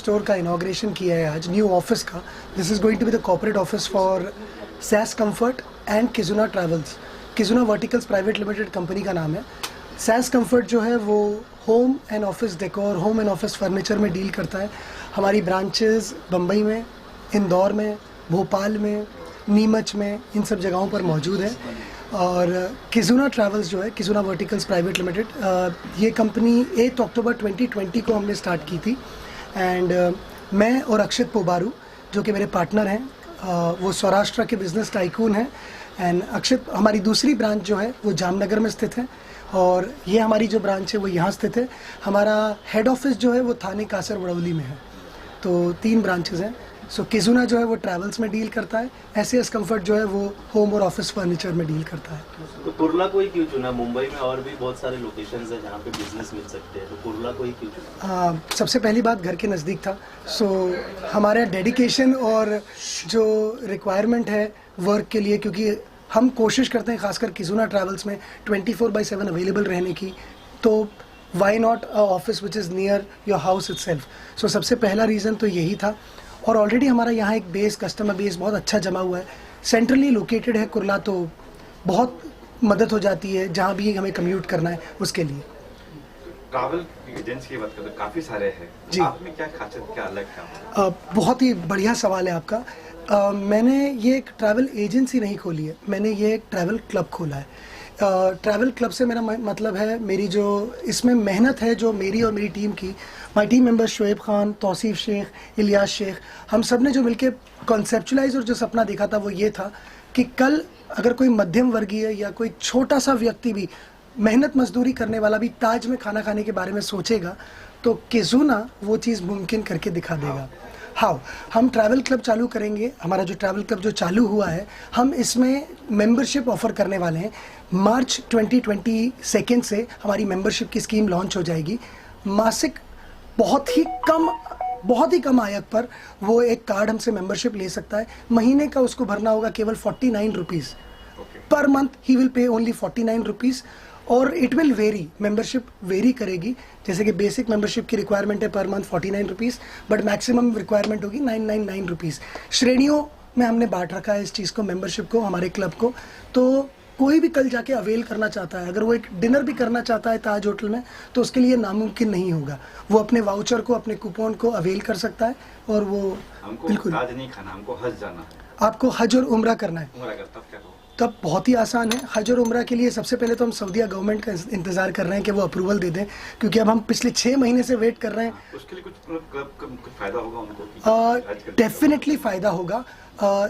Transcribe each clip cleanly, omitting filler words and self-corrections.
Store का inauguration किया है आज, न्यू ऑफिस का। This is going to be the corporate office for Sas Comfort and Kizuna Travels. Kizuna verticals private limited company का नाम है। सैस कंफर्ट जो है वो home and office decor, home and office furniture में deal करता है। हमारी ब्रांचेस बम्बई में, इंदौर में, भोपाल में, नीमच में, इन सब जगहों पर मौजूद है। और किजुना ट्रैवल्स जो है, किजुना वर्टिकल्स प्राइवेट लिमिटेड, ये कंपनी 8 अक्टूबर 2020 को हमने स्टार्ट की थी। एंड मैं और अक्षित पोबारू जो कि मेरे पार्टनर हैं, वो सौराष्ट्र के बिजनेस टाइकून हैं। एंड अक्षित, हमारी दूसरी ब्रांच जो है वो जामनगर में स्थित है और ये हमारी जो ब्रांच है वो यहाँ स्थित है। हमारा हेड ऑफिस जो है वो थाने कासर बड़ौली में है। तो 3 ब्रांचेस हैं। सो किजुना जो है वो ट्रैवल्स में डील करता है, एसएएस कंफर्ट जो है वो होम और ऑफिस फर्नीचर में डील करता है। तो कुर्ला को ही क्यों चुना? मुंबई में और भी बहुत सारे लोकेशंस हैं जहाँ पे बिजनेस मिल सकते हैं, तो कुर्ला को ही क्यों चुना? सबसे पहली बात घर के नज़दीक था। सो हमारा डेडिकेशन और जो रिक्वायरमेंट है वर्क के लिए, क्योंकि हम कोशिश करते हैं खासकर किजुना ट्रैवल्स में 24/7 अवेलेबल रहने की, तो why not a office which is near your house itself. So सबसे पहला रीज़न तो यही था। और ऑलरेडी हमारा यहाँ एक बेस, कस्टमर बेस बहुत अच्छा जमा हुआ है। सेंट्रली लोकेटेड है कुर्ला, तो बहुत मदद हो जाती है जहाँ भी हमें कम्यूट करना है उसके लिए। ट्रैवल एजेंसी की बात करें तो काफ़ी सारे हैं जी, आप में क्या खासियत, क्या अलग है? बहुत ही बढ़िया सवाल है आपका। मैंने ये एक ट्रैवल एजेंसी नहीं खोली है, मैंने ये एक ट्रैवल क्लब खोला है। ट्रैवल क्लब से मेरा मतलब है, मेरी जो इसमें मेहनत है जो मेरी और मेरी टीम की, my team members Shoaib Khan, Tausif Sheikh, Ilyas Sheikh, हम सब ने जो मिलके कॉन्सेप्चुलाइज और जो सपना देखा था वो ये था कि कल अगर कोई मध्यम वर्गीय या कोई छोटा सा व्यक्ति भी, मेहनत मजदूरी करने वाला भी ताज में खाना खाने के बारे में सोचेगा तो किजुना वो चीज़ मुमकिन करके दिखा देगा। हाँ, हम ट्रैवल क्लब चालू करेंगे। हमारा जो ट्रैवल क्लब जो चालू हुआ है, हम इसमें मेंबरशिप ऑफर करने वाले हैं। मार्च 2022 से हमारी मेंबरशिप की स्कीम लॉन्च हो जाएगी। मासिक बहुत ही कम आयक पर वो एक कार्ड हमसे मेंबरशिप ले सकता है। महीने का उसको भरना होगा केवल 49 रुपीज़। पर मंथ ही विल पे ओनली 49 रुपीज़। और it will vary, membership vary करेगी। जैसे कि बेसिक मेंबरशिप की रिक्वायरमेंट है per month 49 rupees, but maximum requirement होगी 999 रुपीज़। श्रेणियों में हमने बांट रखा है इस चीज़ को, मेंबरशिप को, हमारे क्लब को। तो कोई भी कल जाके अवेल करना चाहता है, अगर वो एक डिनर भी करना चाहता है ताज होटल में, तो उसके लिए नामुमकिन नहीं होगा। वो अपने वाउचर को, अपने कूपन को अवेल कर सकता है। और वो बिल्कुल, ताज नहीं खाना, हमको हज जाना है। आपको हज और उम्रा करना है, तब बहुत ही आसान है। हज और उम्रा के लिए सबसे पहले तो हम सऊदीया गवर्नमेंट का इंतज़ार कर रहे हैं कि वो अप्रूवल दे दें, क्योंकि अब हम पिछले 6 महीने से वेट कर रहे हैं। उसके लिए कुछ फ़ायदा होगा उनको? डेफिनेटली फ़ायदा होगा।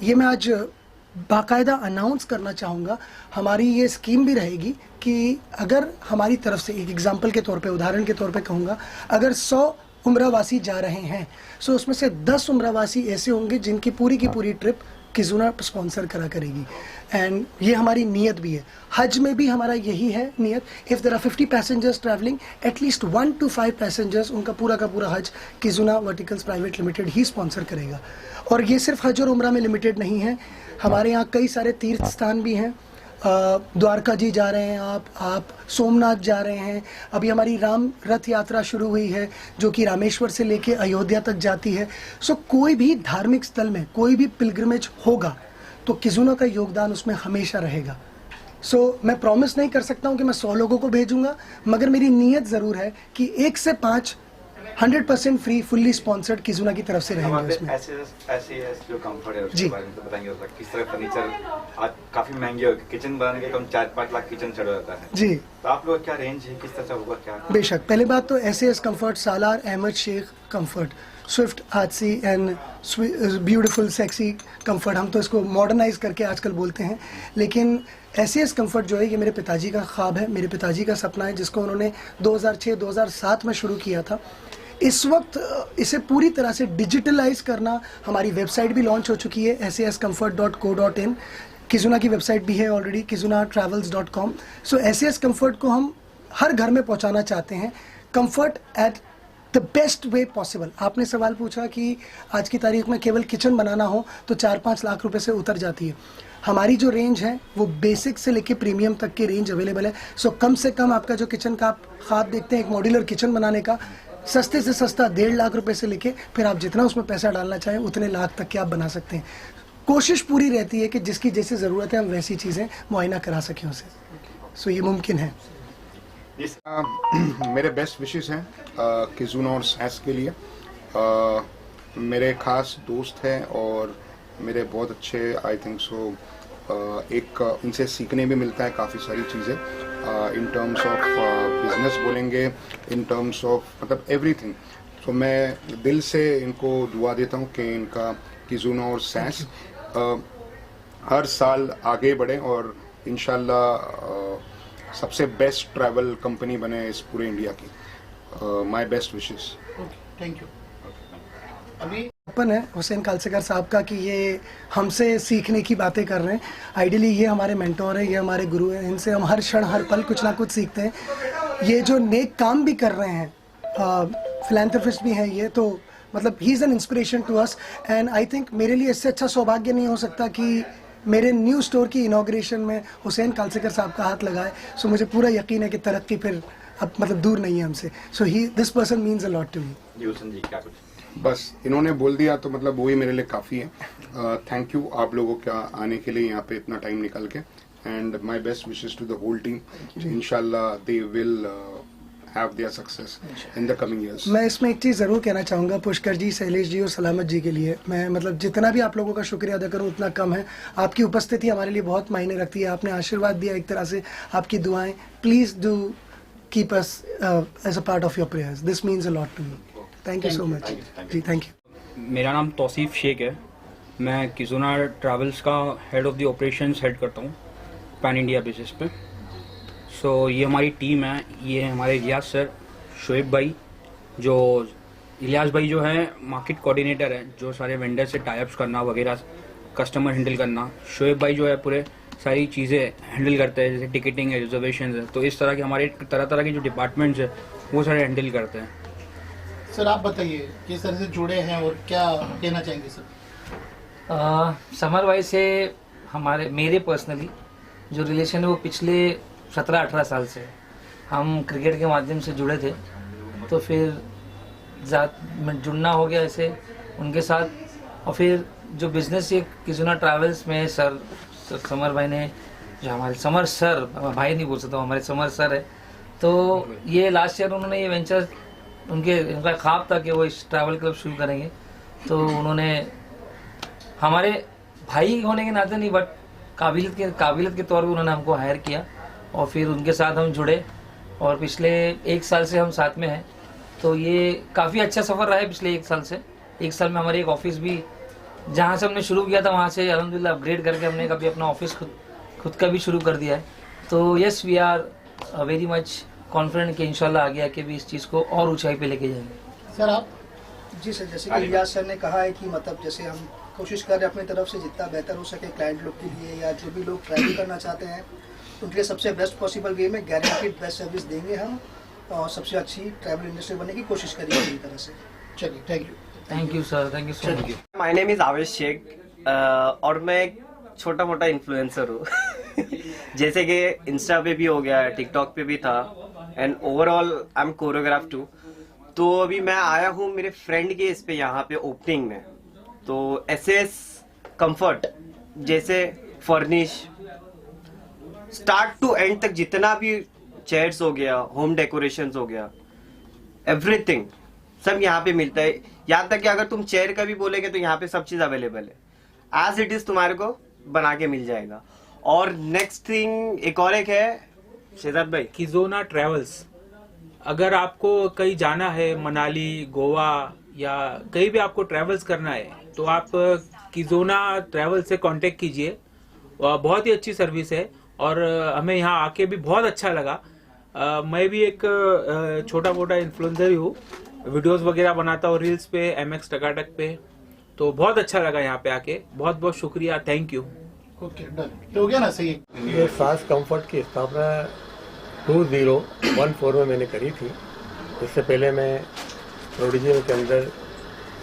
ये मैं आज बाकायदा अनाउंस करना चाहूँगा। हमारी ये स्कीम भी रहेगी कि अगर हमारी तरफ से, एक एग्जांपल के तौर पे, उदाहरण के तौर पे कहूँगा, अगर 100 उम्रावासी जा रहे हैं, सो उसमें से 10 उम्रावासी ऐसे होंगे जिनकी पूरी की पूरी ट्रिप किजुना स्पॉन्सर करेगी। एंड ये हमारी नीयत भी है। हज में भी हमारा यही है नीयत। If there are 50 passengers travelling, at least 1 to 5 passengers, उनका पूरा का पूरा हज किजुना वर्टिकल्स प्राइवेट लिमिटेड ही स्पॉन्सर करेगा। और ये सिर्फ हज और उम्रा में लिमिटेड नहीं है, हमारे यहाँ कई सारे तीर्थ स्थान भी हैं। द्वारका जी जा रहे हैं आप सोमनाथ जा रहे हैं। अभी हमारी राम रथ यात्रा शुरू हुई है जो कि रामेश्वर से लेके अयोध्या तक जाती है। सो कोई भी धार्मिक स्थल में कोई भी पिलग्रिमेज होगा तो किजुना का योगदान उसमें हमेशा रहेगा। सो मैं प्रॉमिस नहीं कर सकता हूँ कि मैं 100 लोगों को भेजूंगा, मगर मेरी नीयत ज़रूर है कि 1 से 5 100% फ्री, फुल्ली स्पॉन्सर्ड किजुना की तरफ से रहेंगे उसमें। एसएएस जो कंफर्ट है उसके बारे में तो बताएंगे, किस तरह फर्नीचर आज काफी महंगे हो, किचन बनाने के कम 4-5 लाख किचन चढ़ जाता है जी। तो आप लोग क्या रेंज है, किस तरह से होगा क्या? बेशक, पहले बात तो SAS comfort, Salar Ahmed Sheikh comfort, swift हादसी एंड ब्यूटीफुल सेक्सी कंफर्ट, हम तो इसको मॉडर्नाइज करके आजकल बोलते हैं। लेकिन एसएएस कंफर्ट जो है ये मेरे पिताजी का ख्वाब है, मेरे पिताजी का सपना है, जिसको उन्होंने 2006-2007 में शुरू किया था। इस वक्त इसे पूरी तरह से डिजिटलाइज करना, हमारी वेबसाइट भी लॉन्च हो चुकी है sascomfort.co.in। किजुना की वेबसाइट भी है ऑलरेडी, kizunatravels.com। सो एसएएस कंफर्ट को हम हर घर में पहुंचाना चाहते हैं, comfort at the best way possible. आपने सवाल पूछा कि आज की तारीख में केवल किचन बनाना हो तो 4-5 लाख रुपए से उतर जाती है। हमारी जो रेंज है वो बेसिक से लेके प्रीमियम तक की रेंज अवेलेबल है। सो कम से कम आपका जो किचन का आप ख्वाब देखते हैं एक मॉड्यूलर किचन बनाने का, सस्ते से सस्ता 1.5 लाख रुपए से लेके फिर आप जितना उसमें पैसा डालना चाहें उतने लाख तक के आप बना सकते हैं। कोशिश पूरी रहती है कि जिसकी जैसी ज़रूरत है हम वैसी चीज़ें मुआयना करा सकें उसे। सो ये मुमकिन है। मेरे बेस्ट विशेस हैं किजुना और सैस के लिए। मेरे खास दोस्त हैं और मेरे बहुत अच्छे आई थिंक सो एक इनसे सीखने भी मिलता है काफ़ी सारी चीज़ें इन टर्म्स ऑफ बिजनेस बोलेंगे, इन टर्म्स ऑफ मतलब एवरीथिंग। सो मैं दिल से इनको दुआ देता हूँ कि इनका किजुना और सैस हर साल आगे बढ़े और इंशाल्लाह सबसे बेस्ट ट्रैवल कंपनी बने इस पूरे इंडिया की। My best wishes. Thank you. अभी ओपन है हुसैन कालसेकर साहब का कि ये हमसे सीखने की बातें कर रहे हैं। आइडियली ये हमारे मेंटोर हैं, ये हमारे गुरु हैं, इनसे हम हर क्षण हर पल कुछ ना कुछ सीखते हैं। ये जो नेक काम भी कर रहे हैं, फिलैंथ्रोपिस्ट भी हैं ये, तो मतलब he is an inspiration to us. And I think मेरे लिए इससे अच्छा सौभाग्य नहीं हो सकता कि मेरे न्यू स्टोर की इनॉग्रेशन में हुसैन कालसेकर साहब का हाथ लगाए। सो मुझे पूरा यकीन है कि तरक्की फिर अब मतलब दूर नहीं है हमसे। So he this person means a lot to me. बस इन्होंने बोल दिया तो मतलब वही मेरे लिए काफ़ी है। थैंक यू आप लोगों का आने के लिए यहाँ पे इतना टाइम निकाल के। And my best wishes to the whole team. इंशाल्लाह they will have their success in the coming years. मैं इसमें एक चीज़ ज़रूर कहना चाहूँगा पुष्कर जी, शैलेश जी और सलामत जी के लिए। मैं मतलब जितना भी आप लोगों का शुक्रिया अदा करूँ उतना कम है। आपकी उपस्थिति हमारे लिए बहुत मायने रखती है। आपने आशीर्वाद दिया एक तरह से, आपकी दुआएं। Please do keep us as a part of your prayers. This means a lot to me. Thank you so much जी। Thank you. मेरा नाम तौसीफ शेख है। मैं किजुना ट्रैवल्स का head of the operations head करता हूँ पैन इंडिया बेसिस पे। सो ये हमारी टीम है। ये हमारे इलियास सर, शोएब भाई, जो इलियास भाई जो है मार्केट कोऑर्डिनेटर है, जो सारे वेंडर से टाइप्स करना वगैरह, कस्टमर हैंडल करना। शोएब भाई जो है पूरे सारी चीज़ें हैंडल करते हैं, जैसे टिकटिंग है, रिजर्वेशन है। तो इस तरह के हमारे तरह तरह के जो डिपार्टमेंट्स हैं वो सारे हैंडल करते हैं। सर आप बताइए किस तरह से जुड़े हैं और क्या कहना चाहेंगे सर? समर भाई से मेरे पर्सनली जो रिलेशन है वो पिछले 17-18 साल से हम क्रिकेट के माध्यम से जुड़े थे। तो फिर जुड़ना हो गया ऐसे उनके साथ। और फिर जो बिज़नेस ये किजुना ट्रैवल्स में सर समर भाई ने, जो हमारे समर सर, भाई नहीं बोल सकता, हमारे समर सर है। तो ये लास्ट ईयर उन्होंने ये वेंचर, उनका ख्वाब था कि वो इस ट्रैवल क्लब शुरू करेंगे। तो उन्होंने हमारे भाई होने के नाते नहीं, बट काबिलियत के तौर पे उन्होंने हमको हायर किया और फिर उनके साथ हम जुड़े और पिछले 1 साल से हम साथ में हैं। तो ये काफ़ी अच्छा सफ़र रहा है पिछले 1 साल से। 1 साल में हमारे एक ऑफिस भी, जहाँ से हमने शुरू किया था वहाँ से अल्हम्दुलिल्लाह अपग्रेड करके हमने कभी अपना ऑफिस खुद का भी शुरू कर दिया है। तो yes, we are very much confident कि इंशाल्लाह आगे आके भी इस चीज़ को और ऊंचाई पे लेके जाएंगे। सर आप? जी सर, जैसे कि इलियास सर ने कहा है कि मतलब जैसे हम कोशिश कर रहे हैं अपनी तरफ से जितना बेहतर हो सके क्लाइंट लोग के लिए, या जो भी लोग ट्रैवल करना चाहते हैं उनके लिए सबसे बेस्ट पॉसिबल वे में गारंटीड बेस्ट सर्विस देंगे हम और सबसे अच्छी ट्रैवल इंडस्ट्री बनने की कोशिश करेंगे पूरी तरह से। चलिए, thank you. Thank you sir, thank you so much. My name is आवेश शेख और मैं एक छोटा मोटा इन्फ्लुएंसर हूँ। जैसे कि इंस्टा पे भी हो गया, टिकटॉक पे भी था, and overall I am choreograph too. तो अभी मैं आया हूँ मेरे फ्रेंड के इस पे यहाँ पे ओपनिंग में। तो एसएस कंफर्ट जैसे फर्निश स्टार्ट टू एंड तक जितना भी चेयर्स हो गया, होम डेकोरेशंस हो गया, एवरीथिंग सब यहाँ पे मिलता है। यहाँ तक कि अगर तुम चेयर का भी बोलेगे तो यहाँ पे सब चीज अवेलेबल है, एज इट इज तुम्हारे को बना के मिल जाएगा। और नेक्स्ट थिंग एक है शेजाद भाई, किजुना ट्रैवल्स। अगर आपको कहीं जाना है, मनाली, गोवा या कहीं भी आपको ट्रैवल्स करना है तो आप किजुना ट्रैवल से कांटेक्ट कीजिए। बहुत ही अच्छी सर्विस है और हमें यहाँ आके भी बहुत अच्छा लगा। मैं भी एक छोटा मोटा इन्फ्लुएंसर ही हूँ, वीडियोस वगैरह बनाता हूँ रील्स पे, MX टकाटक पे। तो बहुत अच्छा लगा यहाँ पे आके। बहुत बहुत शुक्रिया, थैंक यू। ओके, डन, हो गया ना सही। ये सास कंफर्ट की स्थापना 2014 में मैंने करी थी। इससे पहले मैं प्रोडिजियल के अंदर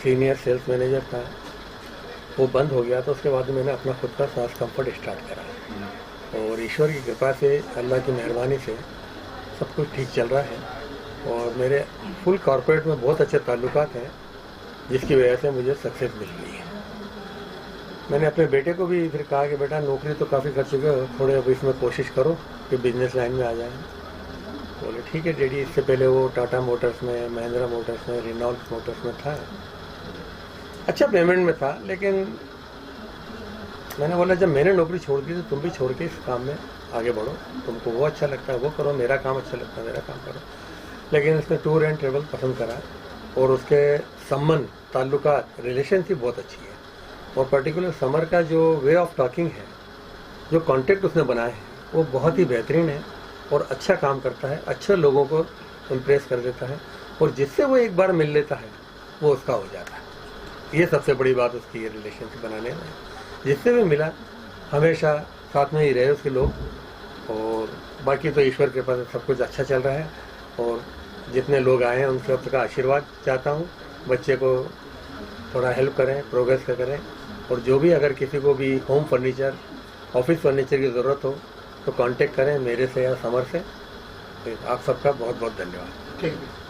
सीनियर सेल्स मैनेजर था, वो बंद हो गया। तो उसके बाद मैंने अपना खुद का सास कंफर्ट स्टार्ट करा और ईश्वर की कृपा से, अल्लाह की मेहरबानी से सब कुछ ठीक चल रहा है। और मेरे फुल कॉरपोरेट में बहुत अच्छे ताल्लुकात हैं, जिसकी वजह से मुझे सक्सेस मिल गई है। मैंने अपने बेटे को भी फिर कहा कि बेटा नौकरी तो काफ़ी कर चुके हो, थोड़े अब इसमें कोशिश करो कि बिजनेस लाइन में आ जाए। बोले ठीक है डैडी। इससे पहले वो टाटा मोटर्स में, महिंद्रा मोटर्स में, रेनॉल्ट मोटर्स में था, अच्छा पेमेंट में था। लेकिन मैंने बोला जब मैंने नौकरी छोड़ दी तो तुम भी छोड़ के इस काम में आगे बढ़ो, तुमको वो अच्छा लगता है वो करो, मेरा काम अच्छा लगता है मेरा काम करो। लेकिन उसने टूर एंड ट्रेवल पसंद करा और उसके संबंध, ताल्लुकात, रिलेशनशिप बहुत अच्छी है। और पर्टिकुलर समर का जो वे ऑफ टॉकिंग है, जो कॉन्टेक्ट उसने बनाए हैं, वो बहुत ही बेहतरीन है और अच्छा काम करता है, अच्छे लोगों को इम्प्रेस कर देता है और जिससे वो एक बार मिल लेता है वो उसका हो जाता है। ये सबसे बड़ी बात उसकी रिलेशनशिप बनाने में, जिससे भी मिला हमेशा साथ में ही रहे उसके लोग। और बाकी तो ईश्वर के पास सब कुछ अच्छा चल रहा है और जितने लोग आए हैं उन सबका आशीर्वाद चाहता हूँ। बच्चे को थोड़ा हेल्प करें, प्रोग्रेस करें। और जो भी अगर किसी को भी होम फर्नीचर, ऑफिस फर्नीचर की ज़रूरत हो तो कांटेक्ट करें मेरे से या समर से। आप सबका बहुत बहुत धन्यवाद। ठीक है।